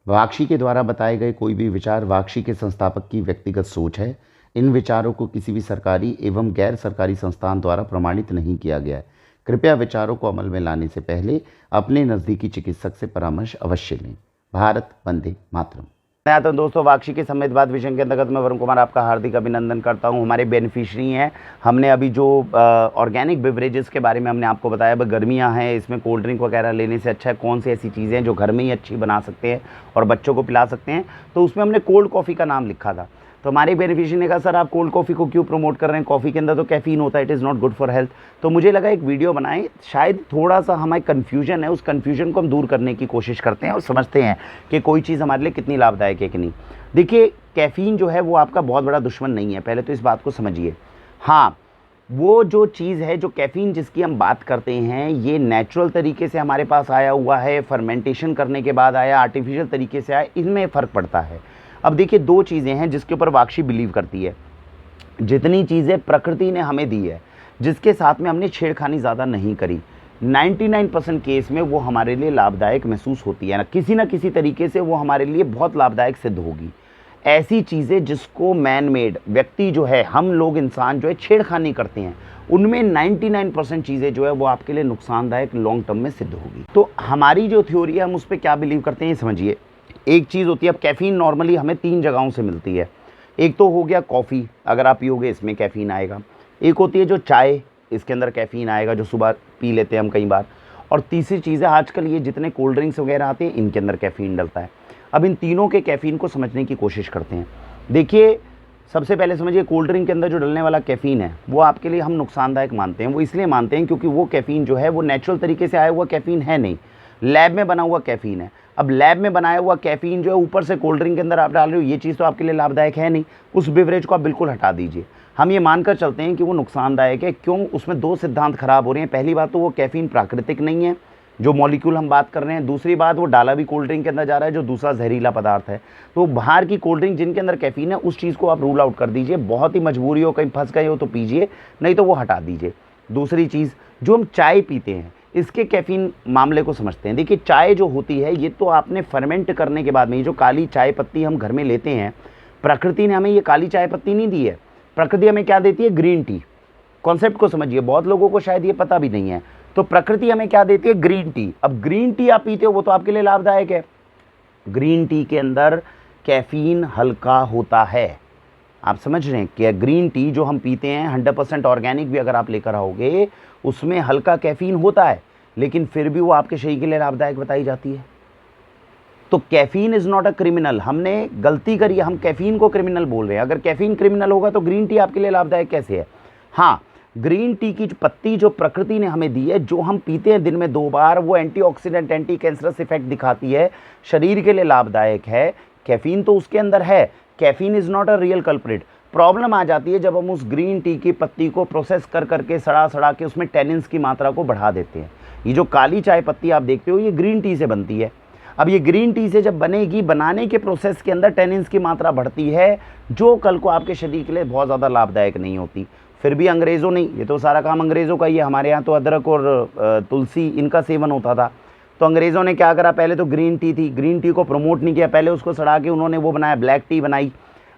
वाक्शी के द्वारा बताए गए कोई भी विचार वाक्शी के संस्थापक की व्यक्तिगत सोच है। इन विचारों को किसी भी सरकारी एवं गैर सरकारी संस्थान द्वारा प्रमाणित नहीं किया गया है। कृपया विचारों को अमल में लाने से पहले अपने नज़दीकी चिकित्सक से परामर्श अवश्य लें। भारत वंदे मातरम। तो दोस्तों, वाक्शी के संवेदवाद विषय के अंतर्गत मैं वरुण कुमार आपका हार्दिक अभिनंदन करता हूं। हमारे बेनिफिशरी हैं। हमने अभी जो ऑर्गेनिक बेवरेजेस के बारे में हमने आपको बताया, गर्मियां हैं, इसमें कोल्ड ड्रिंक वगैरह लेने से अच्छा है कौन सी ऐसी चीज़ें हैं जो घर में ही अच्छी बना सकते हैं और बच्चों को पिला सकते हैं। तो उसमें हमने कोल्ड कॉफ़ी का नाम लिखा था। तो हमारे बेनिफिशरी ने कहा, सर आप कोल्ड कॉफ़ी को क्यों प्रमोट कर रहे हैं, कॉफ़ी के अंदर तो कैफीन होता है, it is not good for health. तो मुझे लगा एक वीडियो बनाएं, शायद थोड़ा सा हमारे कन्फ्यूजन है, उस कन्फ्यूजन को हम दूर करने की कोशिश करते हैं और समझते हैं कि कोई चीज़ हमारे लिए कितनी लाभदायक है कि नहीं। देखिए, कैफ़ीन जो है वो आपका बहुत बड़ा दुश्मन नहीं है, पहले तो इस बात को समझिए। हाँ, वो जो चीज़ है, जो कैफ़ीन जिसकी हम बात करते हैं, ये नेचुरल तरीके से हमारे पास आया हुआ है, फर्मेंटेशन करने के बाद आया, आर्टिफिशियल तरीके से आया, इनमें फ़र्क पड़ता है। अब देखिए, दो चीज़ें हैं जिसके ऊपर वाक्शी बिलीव करती है। जितनी चीज़ें प्रकृति ने हमें दी है, जिसके साथ में हमने छेड़खानी ज़्यादा नहीं करी, 99% केस में वो हमारे लिए लाभदायक महसूस होती है, ना किसी तरीके से वो हमारे लिए बहुत लाभदायक सिद्ध होगी। ऐसी चीज़ें जिसको मैन मेड व्यक्ति जो है, हम लोग इंसान जो है छेड़खानी करते हैं, उनमें 99% चीज़ें जो है वो आपके लिए नुकसानदायक लॉन्ग टर्म में सिद्ध होगी। तो हमारी जो थ्योरी है, हम उस पर क्या बिलीव करते हैं ये समझिए। एक चीज़ होती है, अब कैफ़ीन नॉर्मली हमें 3 जगहों से मिलती है। एक तो हो गया कॉफ़ी, अगर आप पियोगे इसमें कैफ़ीन आएगा। एक होती है जो चाय, इसके अंदर कैफ़ीन आएगा, जो सुबह पी लेते हैं हम कई बार। और तीसरी चीज़ है, आजकल ये जितने कोल्ड ड्रिंक्स वगैरह आते हैं, इनके अंदर कैफ़ीन डलता है। अब इन तीनों के कैफ़ीन को समझने की कोशिश करते हैं। देखिए, सबसे पहले समझिए, कोल्ड ड्रिंक के अंदर जो डलने वाला कैफ़ीन है वो आपके लिए हम नुकसानदायक मानते हैं। वो इसलिए मानते हैं क्योंकि वो कैफ़ीन जो है वो नेचुरल तरीके से आया हुआ कैफ़ीन है नहीं, लैब में बना हुआ कैफ़ीन है। अब लैब में बनाया हुआ कैफ़ीन जो है ऊपर से कोल्ड ड्रिंक के अंदर आप डाल रहे हो, ये चीज़ तो आपके लिए लाभदायक है नहीं। उस बेवरेज को आप बिल्कुल हटा दीजिए। हम ये मानकर चलते हैं कि वो नुकसानदायक है। क्यों? उसमें 2 सिद्धांत खराब हो रहे हैं। पहली बात तो वो कैफ़ीन प्राकृतिक नहीं है, जो मॉलिक्यूल हम बात कर रहे हैं। दूसरी बात, वो डाला भी कोल्ड ड्रिंक के अंदर जा रहा है, जो दूसरा जहरीला पदार्थ है। तो बाहर की कोल्ड ड्रिंक जिनके अंदर कैफ़ीन है, उस चीज़ को आप रूल आउट कर दीजिए। बहुत ही मजबूरी हो, कहीं फंस गए हो तो पीजिए, नहीं तो वो हटा दीजिए। दूसरी चीज़, जो हम चाय पीते हैं, इसके कैफ़ीन मामले को समझते हैं। देखिए, चाय जो होती है, ये तो आपने फर्मेंट करने के बाद में, ये जो काली चाय पत्ती हम घर में लेते हैं, प्रकृति ने हमें ये काली चाय पत्ती नहीं दी है। प्रकृति हमें क्या देती है? Green tea. कॉन्सेप्ट को समझिए, बहुत लोगों को शायद ये पता भी नहीं है। तो प्रकृति हमें क्या देती है? Green tea. अब ग्रीन टी आप पीते हो, वो तो आपके लिए लाभदायक है। ग्रीन टी के अंदर कैफ़ीन हल्का होता है। आप समझ रहे हैं कि ग्रीन टी जो हम पीते हैं, 100% ऑर्गेनिक भी अगर आप लेकर आओगे, उसमें हल्का कैफ़ीन होता है, लेकिन फिर भी वो आपके शरीर के लिए लाभदायक बताई जाती है। तो caffeine is not a criminal. हमने गलती करी, हम कैफ़ीन को क्रिमिनल बोल रहे हैं। अगर कैफ़ीन क्रिमिनल होगा तो ग्रीन टी आपके लिए लाभदायक कैसे है? हाँ, ग्रीन टी की पत्ती जो प्रकृति ने हमें दी है, जो हम पीते हैं दिन में 2 बार, वो एंटीऑक्सीडेंट, एंटी कैंसरस इफेक्ट दिखाती है, शरीर के लिए लाभदायक है। कैफ़ीन तो उसके अंदर है। Caffeine is not a real culprit. Problem आ जाती है जब हम उस ग्रीन टी की पत्ती को प्रोसेस कर करके, सड़ा के उसमें टेनिन्स की मात्रा को बढ़ा देते हैं। ये जो काली चाय पत्ती आप देखते हो, ये ग्रीन टी से बनती है। अब ये ग्रीन टी से जब बनेगी, बनाने के प्रोसेस के अंदर टेनिन्स की मात्रा बढ़ती है, जो कल को आपके शरीर के लिए बहुत ज़्यादा लाभदायक नहीं होती। फिर भी अंग्रेज़ों ने, ये तो सारा काम अंग्रेज़ों का ही है। हमारे यहाँ तो अदरक और तुलसी, इनका सेवन होता था। तो अंग्रेज़ों ने क्या करा? पहले तो ग्रीन टी थी, ग्रीन टी को प्रमोट नहीं किया, पहले उसको सड़ा के उन्होंने वो बनाया, ब्लैक टी बनाई।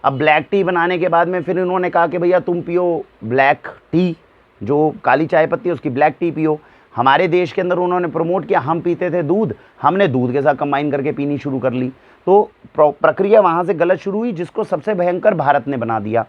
अब ब्लैक टी बनाने के बाद में फिर इन्होंने कहा कि भैया तुम पियो ब्लैक टी, जो काली चाय पत्ती है उसकी ब्लैक टी पियो। हमारे देश के अंदर उन्होंने प्रमोट किया। हम पीते थे दूध, हमने दूध के साथ कंबाइन करके पीनी शुरू कर ली। तो प्रक्रिया वहाँ से गलत शुरू हुई, जिसको सबसे भयंकर भारत ने बना दिया।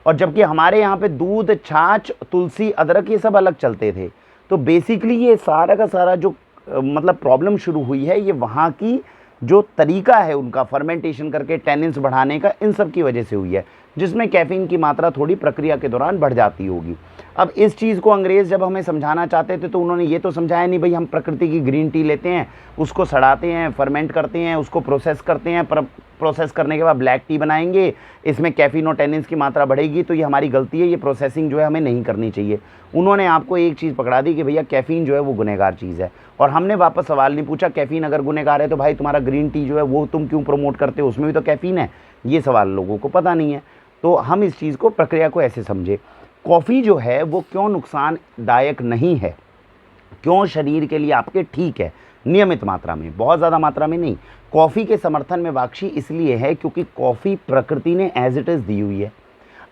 और जबकि हमारे यहाँ पे दूध, छाछ, तुलसी, अदरक, ये सब अलग चलते थे। तो बेसिकली ये सारा का सारा जो मतलब प्रॉब्लम शुरू हुई है, ये वहाँ की जो तरीका है उनका फर्मेंटेशन करके टेनिन्स बढ़ाने का, इन सब की वजह से हुई है, जिसमें कैफ़ीन की मात्रा थोड़ी प्रक्रिया के दौरान बढ़ जाती होगी। अब इस चीज़ को अंग्रेज़ जब हमें समझाना चाहते थे, तो उन्होंने ये तो समझाया नहीं, भाई हम प्रकृति की ग्रीन टी लेते हैं, उसको सड़ाते हैं, फर्मेंट करते हैं, उसको प्रोसेस करते हैं, प्रोसेस करने के बाद ब्लैक टी बनाएंगे, इसमें कैफ़ीन और टेनिन्स की मात्रा बढ़ेगी, तो ये हमारी गलती है, ये प्रोसेसिंग जो है हमें नहीं करनी चाहिए। उन्होंने आपको एक चीज़ पकड़ा दी कि भैया कैफ़ीन जो है वो गुनहगार चीज़ है। और हमने वापस सवाल नहीं पूछा, कैफ़ीन अगर गुनहगार है तो भाई तुम्हारा ग्रीन टी जो है वो तुम क्यों प्रमोट करते हो, उसमें भी तो कैफ़ीन है। ये सवाल लोगों को पता नहीं है। तो हम इस चीज़ को, प्रक्रिया को ऐसे समझे। कॉफ़ी जो है वो क्यों नुकसानदायक नहीं है, क्यों शरीर के लिए आपके ठीक है, नियमित मात्रा में, बहुत ज़्यादा मात्रा में नहीं। कॉफ़ी के समर्थन में वाक्षी इसलिए है क्योंकि कॉफ़ी प्रकृति ने एज इट इज़ दी हुई है।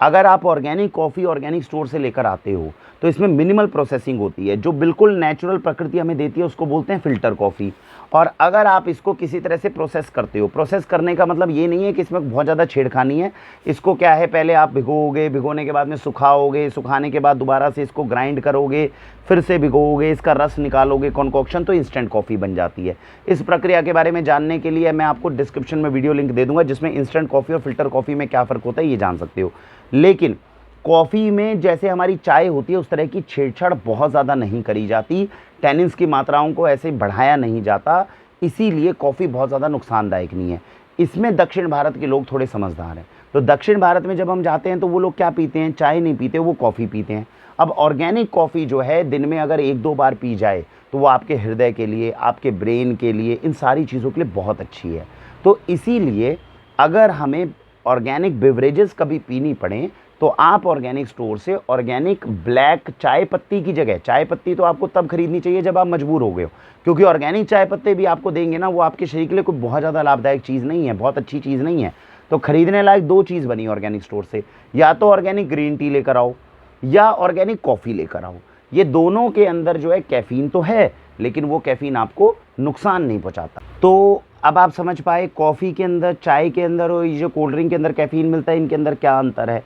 अगर आप ऑर्गेनिक कॉफ़ी ऑर्गेनिक स्टोर से लेकर आते हो तो इसमें मिनिमल प्रोसेसिंग होती है, जो बिल्कुल नेचुरल प्रकृति हमें देती है उसको बोलते हैं फ़िल्टर कॉफ़ी। और अगर आप इसको किसी तरह से प्रोसेस करते हो, प्रोसेस करने का मतलब ये नहीं है कि इसमें बहुत ज़्यादा छेड़खानी है। इसको क्या है, पहले आप भिगोगे, भिगोने के बाद में सुखाओगे, सुखाने के बाद दोबारा से इसको ग्राइंड करोगे, फिर से भिगोगे, इसका रस निकालोगे, कॉन्कॉक्शन, तो इंस्टेंट कॉफ़ी बन जाती है। इस प्रक्रिया के बारे में जानने के लिए मैं आपको डिस्क्रिप्शन में वीडियो लिंक दे दूंगा, जिसमें इंस्टेंट कॉफ़ी और फ़िल्टर कॉफ़ी में क्या फ़र्क होता है ये जान सकते हो। लेकिन कॉफ़ी में जैसे हमारी चाय होती है उस तरह की छेड़छाड़ बहुत ज़्यादा नहीं करी जाती, टैनिन्स की मात्राओं को ऐसे बढ़ाया नहीं जाता, इसीलिए कॉफ़ी बहुत ज़्यादा नुकसानदायक नहीं है। इसमें दक्षिण भारत के लोग थोड़े समझदार हैं। तो दक्षिण भारत में जब हम जाते हैं तो वो लोग क्या पीते हैं, चाय नहीं पीते, वो कॉफ़ी पीते हैं। अब ऑर्गेनिक कॉफ़ी जो है दिन में अगर 1-2 बार पी जाए तो वो आपके हृदय के लिए, आपके ब्रेन के लिए, इन सारी चीज़ों के लिए बहुत अच्छी है। तो इसीलिए अगर हमें ऑर्गेनिक बेवरेजेस कभी पीनी पड़े तो आप ऑर्गेनिक स्टोर से ऑर्गेनिक ब्लैक चाय पत्ती की जगह, चाय पत्ती तो आपको तब खरीदनी चाहिए जब आप मजबूर हो गए हो, क्योंकि ऑर्गेनिक चाय पत्ते भी आपको देंगे ना, वो आपके शरीर के लिए कोई बहुत ज़्यादा लाभदायक चीज़ नहीं है, बहुत अच्छी चीज़ नहीं है। तो खरीदने लायक 2 चीज़ बनी ऑर्गेनिक स्टोर से, या तो ऑर्गेनिक ग्रीन टी लेकर आओ या ऑर्गेनिक कॉफ़ी लेकर आओ। ये दोनों के अंदर जो है कैफ़ीन तो है, लेकिन वो कैफ़ीन आपको नुकसान नहीं पहुँचाता। तो अब आप समझ पाए कॉफ़ी के अंदर, चाय के अंदर और ये जो कोल्ड ड्रिंक के अंदर कैफ़ीन मिलता है, इनके अंदर क्या अंतर है।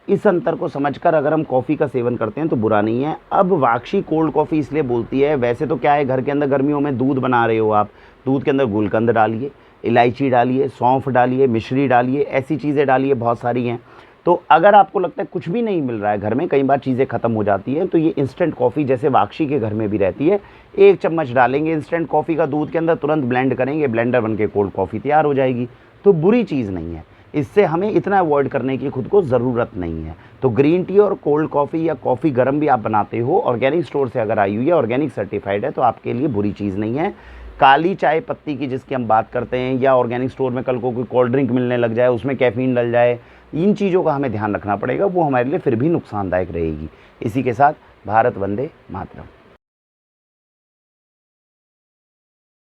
इस अंतर को समझकर अगर हम कॉफ़ी का सेवन करते हैं तो बुरा नहीं है। अब वाक्षी कोल्ड कॉफ़ी इसलिए बोलती है, वैसे तो क्या है, घर के अंदर गर्मियों में दूध बना रहे हो आप, दूध के अंदर गुलकंद डालिए, इलायची डालिए, सौंफ डालिए, मिश्री डालिए, ऐसी चीज़ें डालिए, बहुत सारी हैं। तो अगर आपको लगता है कुछ भी नहीं मिल रहा है घर में, कई बार चीज़ें ख़त्म हो जाती हैं, तो ये इंस्टेंट कॉफ़ी जैसे वाक्षी के घर में भी रहती है, 1 चम्मच डालेंगे इंस्टेंट कॉफ़ी का दूध के अंदर, तुरंत ब्लेंड करेंगे, ब्लेंडर बन के कोल्ड कॉफ़ी तैयार हो जाएगी। तो बुरी चीज़ नहीं है, इससे हमें इतना अवॉइड करने की खुद को ज़रूरत नहीं है। तो ग्रीन टी और कोल्ड कॉफ़ी या कॉफ़ी गर्म भी आप बनाते हो, ऑर्गेनिक स्टोर से अगर आई हुई है, ऑर्गेनिक सर्टिफाइड है, तो आपके लिए बुरी चीज़ नहीं है। काली चाय पत्ती की जिसकी हम बात करते हैं, या ऑर्गेनिक स्टोर में कल को कोई कोल्ड ड्रिंक मिलने लग जाए, उसमें कैफ़ीन डल जाए, इन चीज़ों का हमें ध्यान रखना पड़ेगा, वो हमारे लिए फिर भी नुकसानदायक रहेगी। इसी के साथ भारत वंदे मातरम।